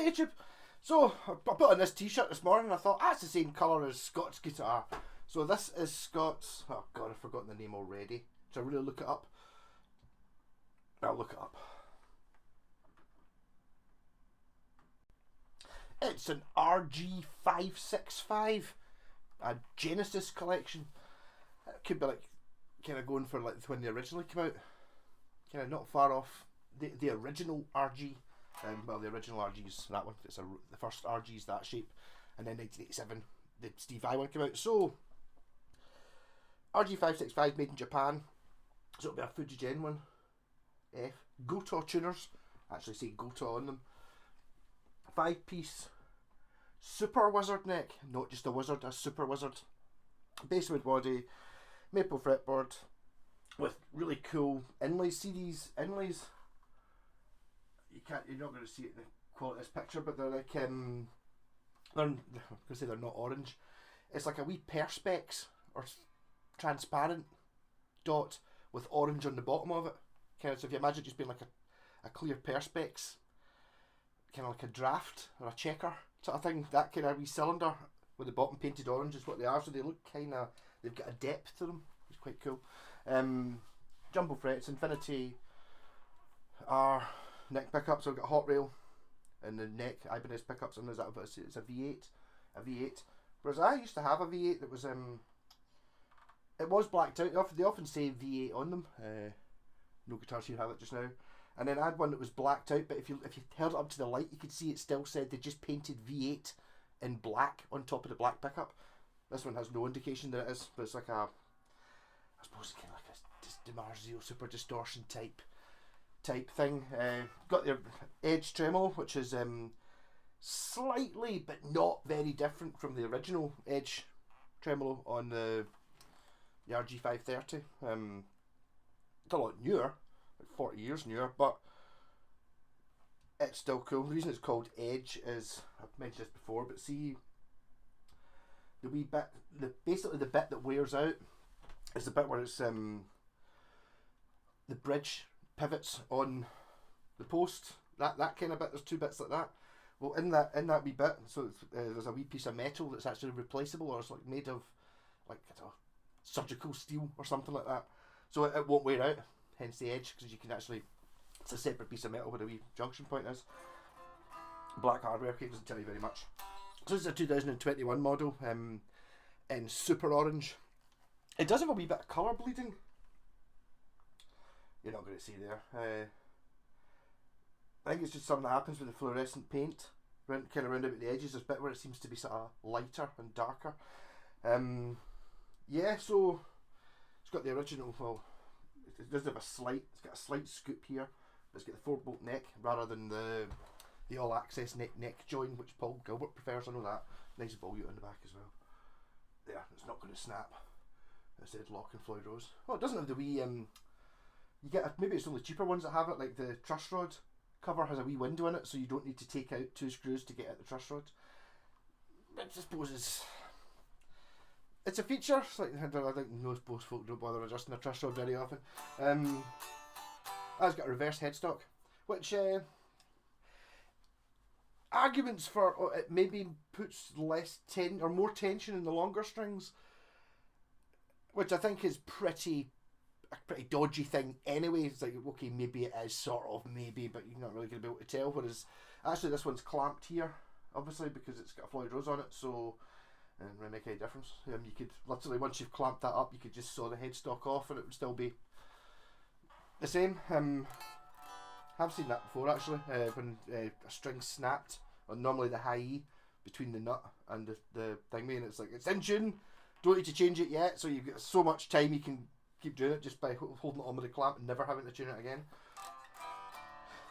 Hi YouTube! So, I put on this t-shirt this morning and I thought, that's the same colour as Scott's guitar. So this is Scott's, oh god, I've forgotten the name already. Should I really look it up? I'll look it up. It's an RG565, a Genesis collection. It could be like, kind of going for like when they originally came out. Kind of not far off the original RG. Well, the original RG's that one. It's the first RG's that shape, and then 1987 the Steve Vai one came out. So RG565 made in Japan. So it'll be a Fujigen one. Goto tuners. Actually say Goto on them. 5-piece super wizard neck, not just a wizard, a super wizard. Basswood body, maple fretboard with really cool inlays. See these inlays? You're not going to see it in the quality of this picture, but they're like I'm going to say they're not orange. It's like a wee perspex or transparent dot with orange on the bottom of it. Kind of, so if you imagine it just being like a clear perspex, kind of like a draft or a checker sort of thing. That kind of wee cylinder with the bottom painted orange is what they are. So they look kind of, they've got a depth to them. It's quite cool. Jumbo frets, Infinity are neck pickups. So I've got a hot rail and the neck Ibanez pickups, and there's that. It's a V8. Whereas I used to have a V8 that was it was blacked out. They often say V8 on them. No guitars here have it just now. And then I had one that was blacked out, but if you held it up to the light, you could see it still said they just painted V8 in black on top of the black pickup. This one has no indication that it is, but it's like I suppose kind of like a DiMarzio super distortion type thing. Got the edge tremolo, which is slightly but not very different from the original edge tremolo on the RG530. It's a lot newer, like 40 years newer, but it's still cool. The reason it's called edge is, I've mentioned this before, but see the wee bit, basically the bit that wears out is the bit where it's the bridge pivots on the post, that kind of bit. There's two bits like that. Well, in that wee bit, so there's a wee piece of metal that's actually replaceable, or it's like made of like surgical steel or something like that, so it won't wear out. Hence the edge, because you can actually, it's a separate piece of metal where the wee junction point is. Black hardware kit doesn't tell you very much. So this is a 2021 model in super orange. It does have a wee bit of colour bleeding. You're not going to see there. I think it's just something that happens with the fluorescent paint. Kind of round about the edges, there's a bit where it seems to be sort of lighter and darker. Yeah, so it's got the original, well, it does have it's got a slight scoop here, but it's got the 4-bolt neck rather than the all access neck join, which Paul Gilbert prefers. I know that. Nice volute on the back as well. There, it's not going to snap. It said lock and Floyd Rose. Oh, it doesn't have the wee you get maybe it's only cheaper ones that have it, like the truss rod cover has a wee window in it, so you don't need to take out 2 screws to get at the truss rod. I suppose it's a feature. It's like, I think most folk don't bother adjusting their truss rod very often. It's got a reverse headstock, which arguments for it maybe puts less or more tension in the longer strings, which I think is a pretty dodgy thing anyway. It's like, okay, maybe it is sort of, maybe, but you're not really going to be able to tell. Whereas actually this one's clamped here, obviously, because it's got a Floyd Rose on it, so it doesn't really make any difference. You could literally, once you've clamped that up, you could just saw the headstock off and it would still be the same. I've seen that before actually, when a string snapped on normally the high E between the nut and the thingy, and it's like, it's in tune, don't need to change it yet, so you've got so much time you can keep doing it just by holding it on with the clamp and never having to tune it again.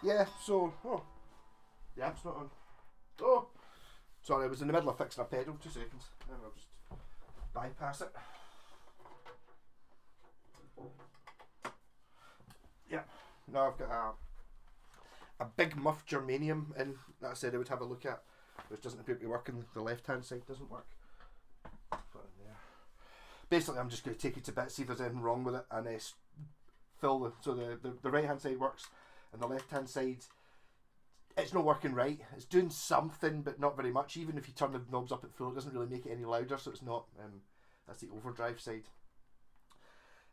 Yeah, so, the amp's not on. Oh, sorry, I was in the middle of fixing a pedal. 2 seconds. Then I'll just bypass it. Yeah, now I've got a big muff germanium in that I said I would have a look at, which doesn't appear to be working. The left hand side doesn't work. Put it in there. Basically, I'm just going to take it to bits, see if there's anything wrong with it, and fill the right hand side works, and the left hand side it's not working right. It's doing something, but not very much. Even if you turn the knobs up at full, it doesn't really make it any louder, so it's not. That's the overdrive side.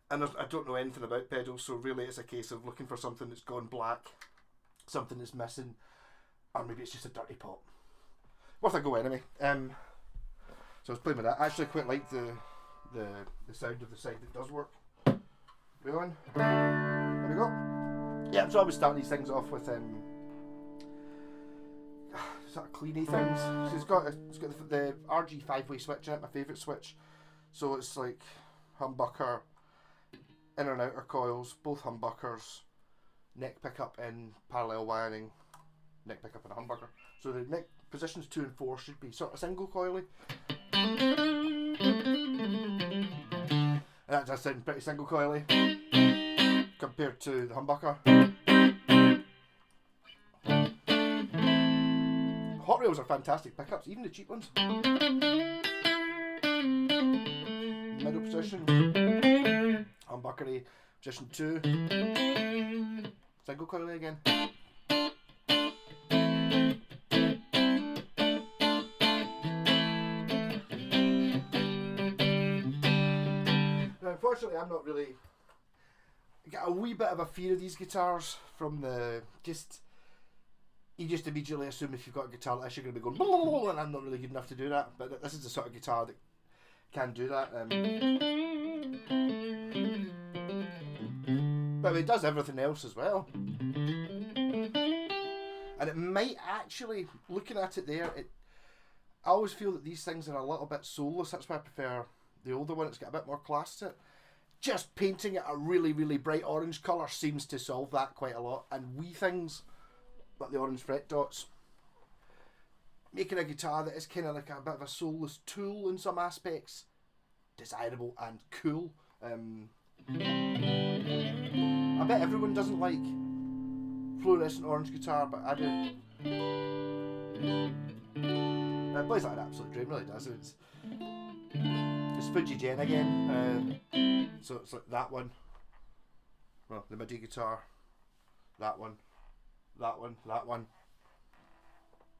And I don't know anything about pedals, so really it's a case of looking for something that's gone black, something that's missing, or maybe it's just a dirty pot. Worth a go anyway. So I was playing with that. I actually quite like the sound of the side that does work. We on? There we go. Yeah, so I always start these things off with sort of cleany things. So it's got the RG5 switch in it, my favourite switch. So it's like humbucker, inner and outer coils, both humbuckers, neck pickup in parallel wiring, neck pickup and a humbucker. So the neck positions 2 and 4 should be sort of single coily. And that does sound pretty single coily compared to the humbucker. Hot rails are fantastic pickups, even the cheap ones. Middle position, humbuckery, position 2, single coily again. Now, unfortunately, I'm not really. I get a wee bit of a fear of these guitars from the you just immediately assume if you've got a guitar like this you're going to be going blah, blah, blah, and I'm not really good enough to do that, but this is the sort of guitar that can do that. But it does everything else as well. And it might actually, looking at it there, I always feel that these things are a little bit soulless. That's why I prefer the older one. It's got a bit more class to it. Just painting it a really, really bright orange colour seems to solve that quite a lot. And wee things like the orange fret dots, making a guitar that is kind of like a bit of a soulless tool in some aspects, desirable and cool. I bet everyone doesn't like fluorescent orange guitar, but I do. It plays like an absolute dream, really does. It's Fuji Gen again, so it's like that one, well, the MIDI guitar, that one, that one, that one,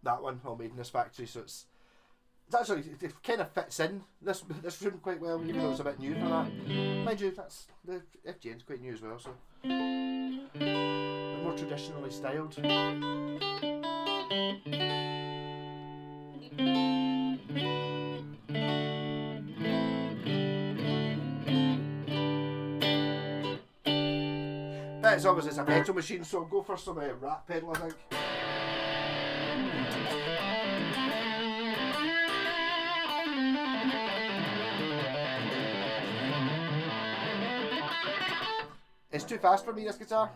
that one, all made in this factory. So it's actually, it kind of fits in this room quite well, even though it's a bit new for that. Mind you, that's the FGN's quite new as well, so they're more traditionally styled. As long as it's a metal machine, so I'll go for some rat pedal, I think. It's too fast for me, this guitar.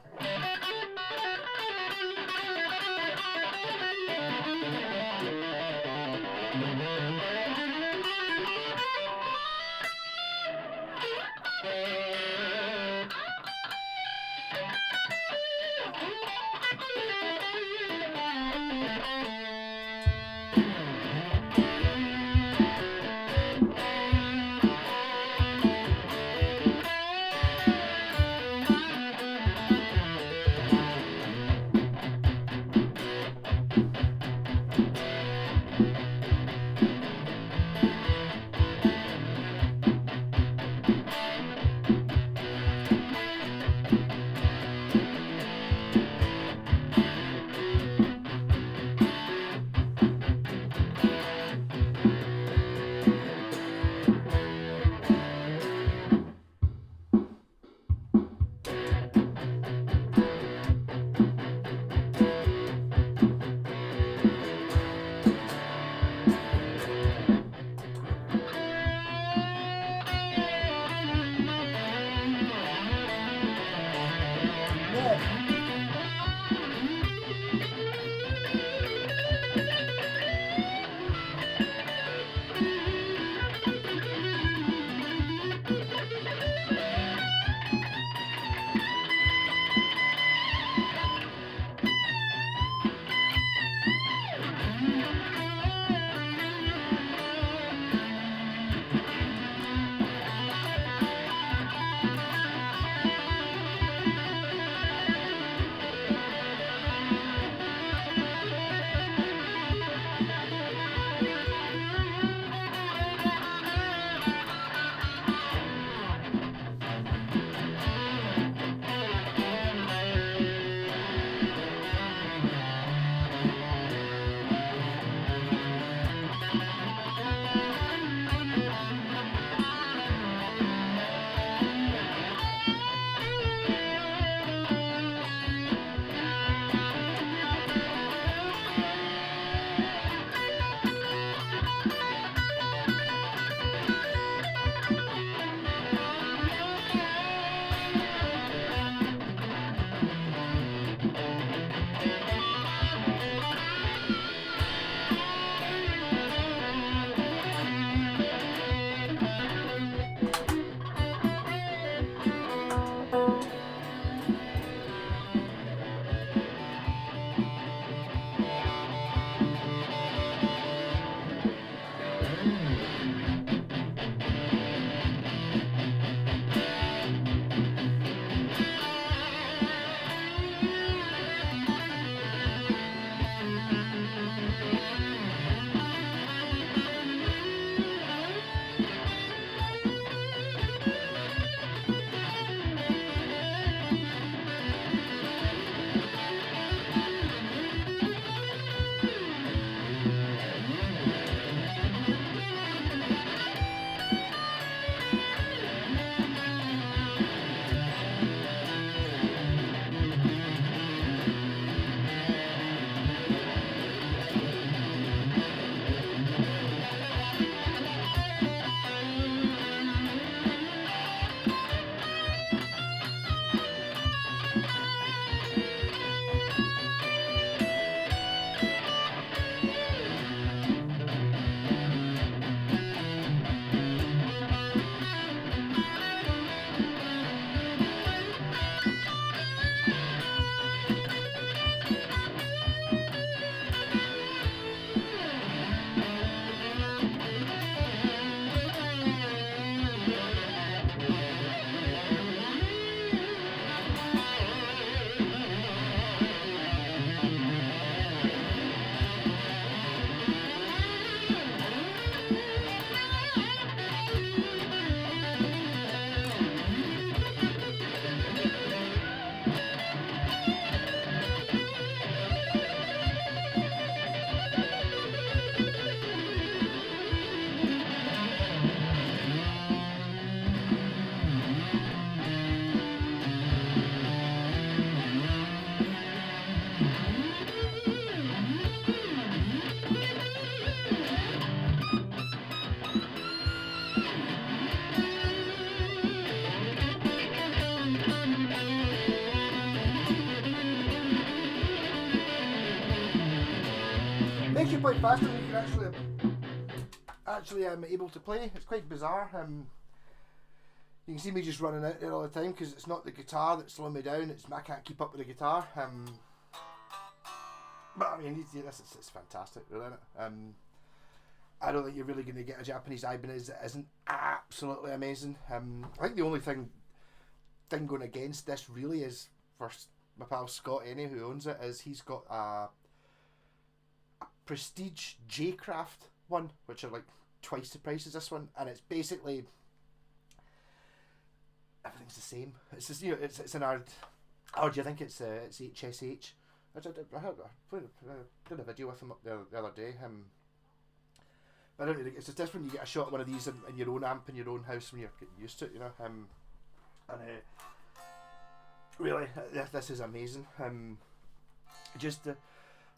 makes you play faster than you can actually able to play. It's quite bizarre. You can see me just running out there all the time because it's not the guitar that's slowing me down. I can't keep up with the guitar. But I mean, it's fantastic, really, isn't it? I don't think you're really going to get a Japanese Ibanez that isn't absolutely amazing. I think the only thing going against this really is for my pal Scott Enney, who owns it, is he's got a Prestige J-Craft one, which are like twice the price as this one, and it's basically everything's the same. It's just, it's an RG. I think it's HSH. I did a video with him up there the other day. But I don't really. It's just different. You get a shot of one of these in your own amp in your own house when you're getting used to it, really, this is amazing.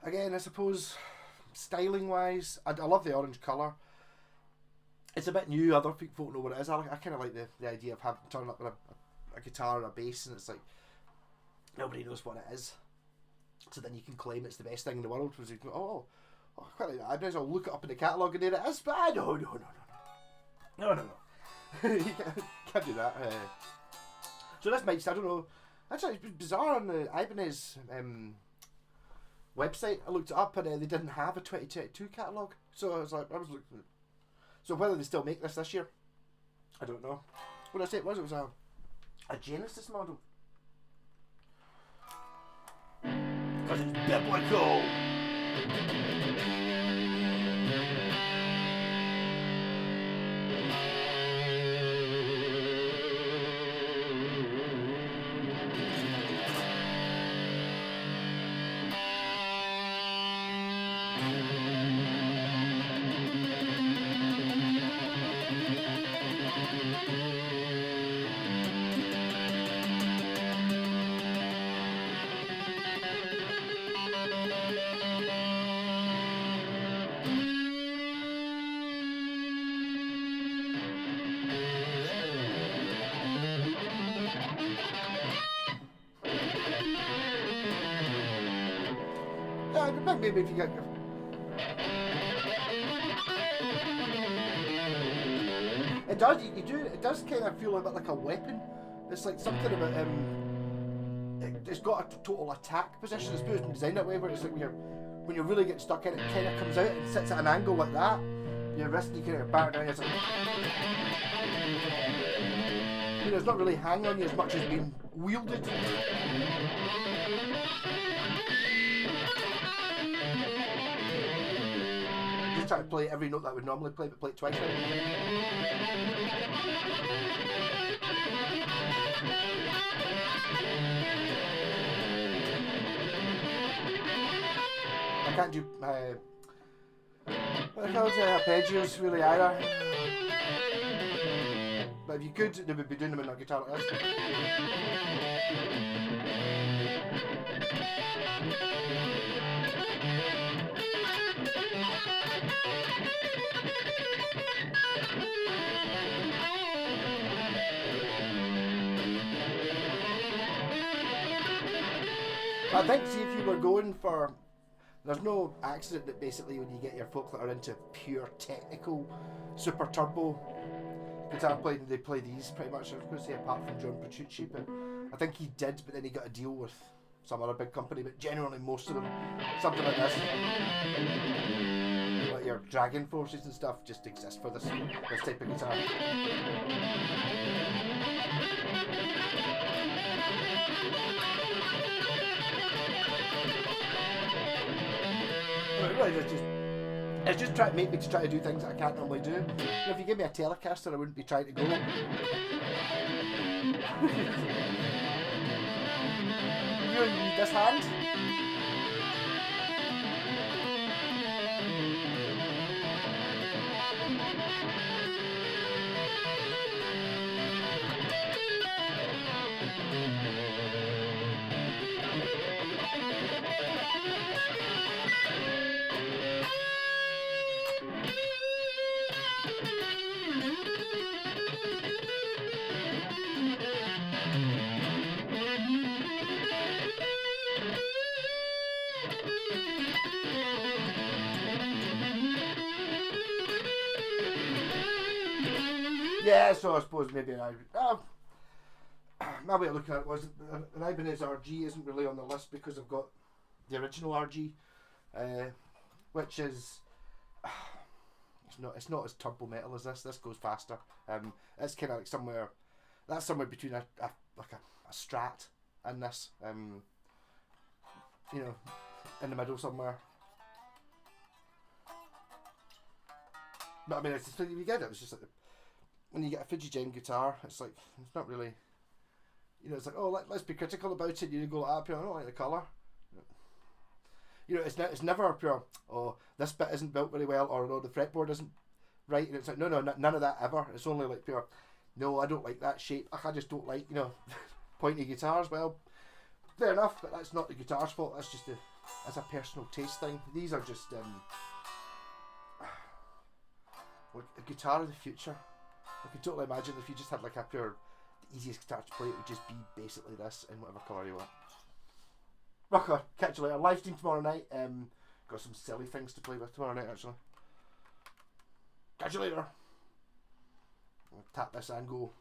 Again, I suppose, styling wise, I love the orange colour. It's a bit new. Other people don't know what it is. I kind of like the idea of turning up with a guitar or a bass, and it's like nobody knows what it is. So then you can claim it's the best thing in the world. Because you go, I quite like that Ibanez. I'll look it up in the catalogue and there it is. But no. You can't do that. So this might, I don't know. Actually, it's bizarre on the Ibanez website. I looked it up and they didn't have a 2022 catalogue. So I was looking. So whether they still make this year, I don't know. What did I say it was? It was a Genesis model. Because it's biblical. Maybe if you get it does, it does kind of feel a bit like a weapon. It's like something about it's got a total attack position. It's been designed that way, where it's like when you're really getting stuck in it, kind of comes out and sits at an angle like that. Your wrist, you kind of back down. It's like, it's not really hanging on you as much as being wielded. Try to play every note that I would normally play, but play it twice now. I can't do arpeggios really either. But if you could, they would be doing them on a guitar like this. I think, see, if you were going for, there's no accident that basically when you get your folk that are into pure technical super turbo guitar playing, they play these pretty much. I was going to say apart from John Petrucci, but I think he did, but then he got a deal with some other big company, but generally most of them, something like this. Like your Dragon Forces and stuff just exist for this type of guitar. Really, it's just trying to make me to try to do things that I can't normally do. If you give me a Telecaster, I wouldn't be trying to go. You need this hand? Yeah, so I suppose maybe my way of looking at it was an Ibanez RG isn't really on the list because I've got the original RG, which is it's not as turbo metal as this. This goes faster. It's kind of like somewhere between a Strat and this. You know, in the middle somewhere. But I mean, it's you get it. It's just like when you get a Fujigem guitar, it's like it's not really. You know, it's like, oh, let's be critical about it. You go like, I don't like the colour. You know, it's never pure. Oh, this bit isn't built very well, or no, the fretboard isn't right. And it's like, no, none of that ever. It's only like pure. No, I don't like that shape. I just don't like, pointy guitars. Well, fair enough, but that's not the guitar's fault. That's just that's a personal taste thing. These are just like a guitar of the future. I can totally imagine if you just had like a pure. The easiest guitar to play, it would just be basically this in whatever colour you want. Rocker, catch you later. Live stream tomorrow night. Got some silly things to play with tomorrow night actually. Catch you later. I'll tap this and go.